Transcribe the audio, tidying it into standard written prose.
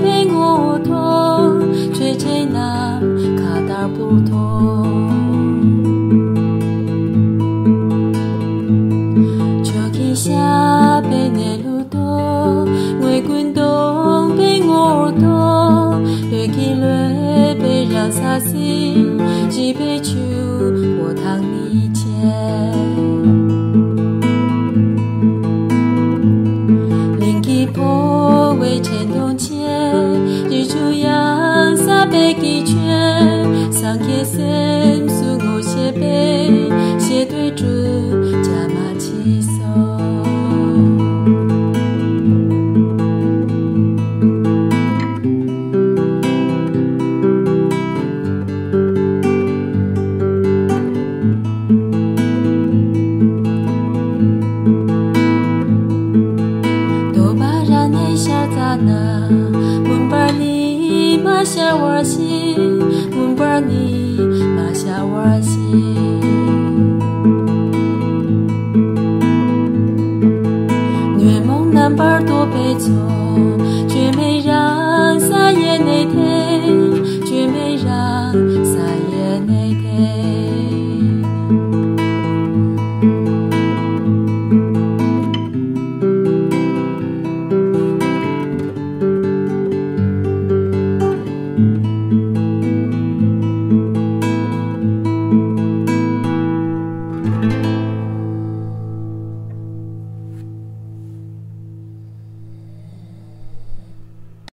被我痛，吹吹南卡达不同。秋天下被内路多，我滚动被我痛，月季落被让沙心，几杯酒我躺你肩。破为前冬前，日出阳洒被几圈，上街身诉我斜背，斜对准加马起手。Mun bar ni ma sha war si, mun bar ni ma sha war si.